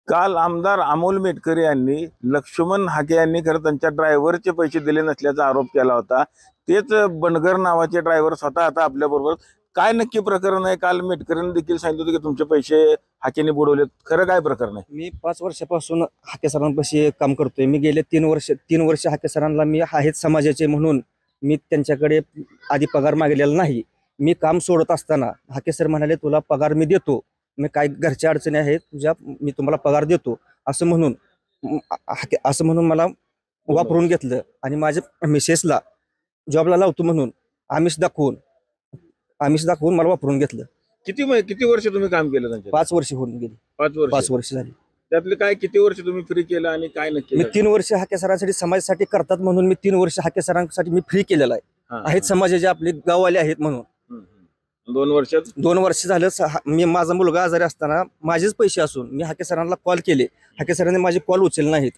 काल आमदार अमोल मेटकरी यांनी लक्ष्मण हाके यांनी खरं त्यांच्या ड्रायव्हरचे पैसे दिले नसल्याचा आरोप केला होता। तेच बनगर नावाचे ड्रायव्हर स्वतः आता आपल्याबरोबर काय नक्की प्रकरण आहे? काल मेटकरींनी देखील सांगितलं होतं की तुमचे पैसे हाकेने बुडवलेत, खरं काय प्रकरण आहे? मी 5 वर्षापासून हाके सरांपाशी काम करतोय। मी गेले 3 वर्ष हाके सरांना मी आहेत समाजाचे म्हणून मी त्यांच्याकडे आधी पगार मागलेला नाही। मी काम सोडत असताना हाके सर म्हणाले तुला पगार मी देतो, मी काय घरच्या अडचणी आहेत तुझ्या मी तुम्हाला पगार देतो असं म्हणून मला वापरून घेतलं आणि माझ्या मिसेसला जॉबला लावतो म्हणून आमिष दाखवून मला वापरून घेतलं। किती वर्ष तुम्ही काम केलं त्यांच्या? 5 वर्ष होऊन गेली। 5 वर्ष झाली। त्यातले काय किती वर्ष तुम्ही फ्री केलं आणि काय नक्की? मी 3 वर्ष हाके सरांसाठी समाजासाठी करतात म्हणून मी 3 वर्ष हाके सरांसाठी मी फ्री केलेला आहे। आहेत समाजाचे आपले गाववाले आहेत म्हणून 2 वर्ष झालं मी माझा मुलगा आजारी असताना माझेच पैसे असून मी हाके सरांना कॉल केले, हाके सरांनी माझे कॉल उचलले नाहीत।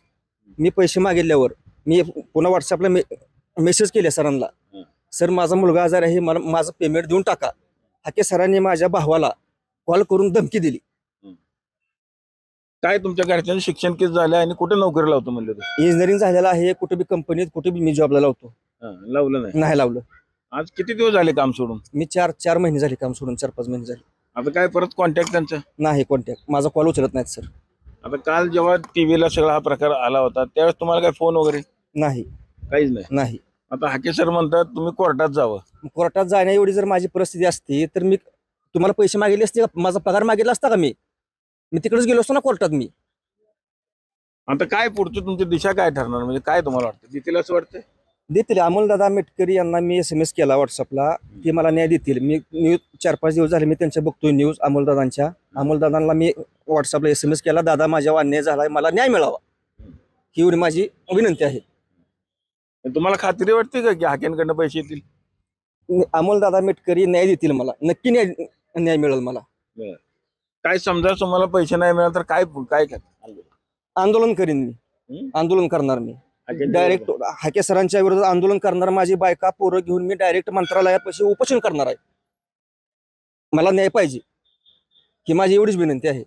मी पैसे मागितल्यावर मी पुन्हा व्हॉट्सअपला मेसेज केले सरांना, सर माझा मुलगा आजारी आहे, मला माझं पेमेंट देऊन टाका। हाके सरांनी माझ्या भावाला कॉल करून धमकी दिली। काय तुमच्या घरच्यांचं शिक्षण किती झालं आणि कुठे नोकरी लावतो म्हणले? इंजिनिअरिंग झालेलं आहे, कुठे बी कंपनीत कुठे बी मी जॉबला लावतो। लावलं नाही लावलं। आज किती दिवस झाले काम सोडून? मी 4 महिने झाले काम सोडून, 4-5 महिने झाले। आता काय परत कॉन्टॅक्ट त्यांचा नाही? कॉन्टॅक्ट माझा कॉल उचलत नाहीत सर। आता काल जेव्हा टीव्हीला सगळा हा प्रकार आला होता त्यावेळेस तुम्हाला काय फोन वगैरे? नाही, काहीच नाही। आता हाके सर म्हणतात तुम्ही कोर्टात जावं। कोर्टात जाण्या एवढी जर माझी परिस्थिती असती तर मी तुम्हाला पैसे मागितले असते, माझा पगार मागितला असता का? मी तिकडेच गेलो असतो ना कोर्टात मी। आता काय पुढची तुमची दिशा काय ठरणार, म्हणजे काय तुम्हाला वाटतं? देतील असं वाटतं? देतील। अमोलदादा मेटकरी यांना मी SMS केला व्हॉट्सअपला, ते मला न्याय देतील। मी न्यूज 4-5 दिवस झाले मी त्यांच्या बघतोय न्यूज अमोलदादांना मी व्हॉट्सअपला SMS केला, दादा माझ्यावर अन्याय झालाय, मला न्याय मिळावा ही एवढी माझी विनंती आहे। तुम्हाला खात्री वाटते का की हाकेंकडनं पैसे येतील? अमोलदादा मेटकरी न्याय देतील, मला नक्की न्याय मिळेल मला। काय समजा तुम्हाला पैसे नाही मिळाले तर काय आंदोलन करीन मी, आंदोलन करणार मी डायरेक्ट हाके सरांच्या विरोधात आंदोलन करणार। माझी बायका पोरं घेऊन मी डायरेक्ट मंत्रालयापाशी उपोषण करणार आहे। मला न्याय पाहिजे ही माझी एवढीच विनंती आहे।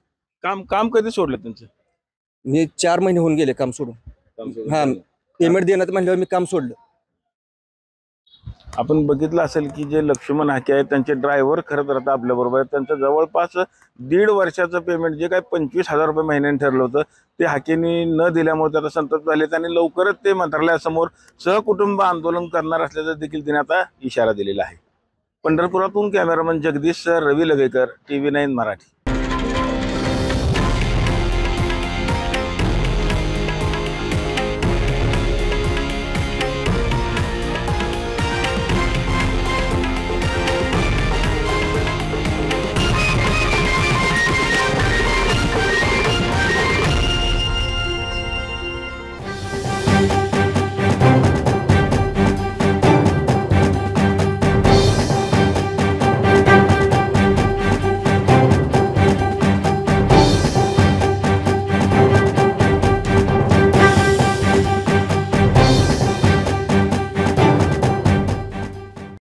काम कधी सोडलं त्यांचं? मी 4 महिने होऊन गेले काम सोडून। हा, पेमेंट देण्यात म्हणल्यावर मी काम सोडलं। आपण बघितलं असेल की जे लक्ष्मण हाके आहेत त्यांचे ड्रायव्हर खरं तर आता आपल्या बरोबर आहेत। त्यांचं जवळपास 1.5 वर्षाचं पेमेंट जे काय 25,000 रुपये महिन्याने ठरलं होतं ते हाकेनी न दिल्यामुळे ते आता संतप्त झालेत आणि लवकरच ते मंत्रालयासमोर सहकुटुंब आंदोलन करणार असल्याचं देखील तिने आता इशारा दिलेला आहे। पंढरपुरातून कॅमेरामन जगदीश रवी लगेकर, TV9 मराठी।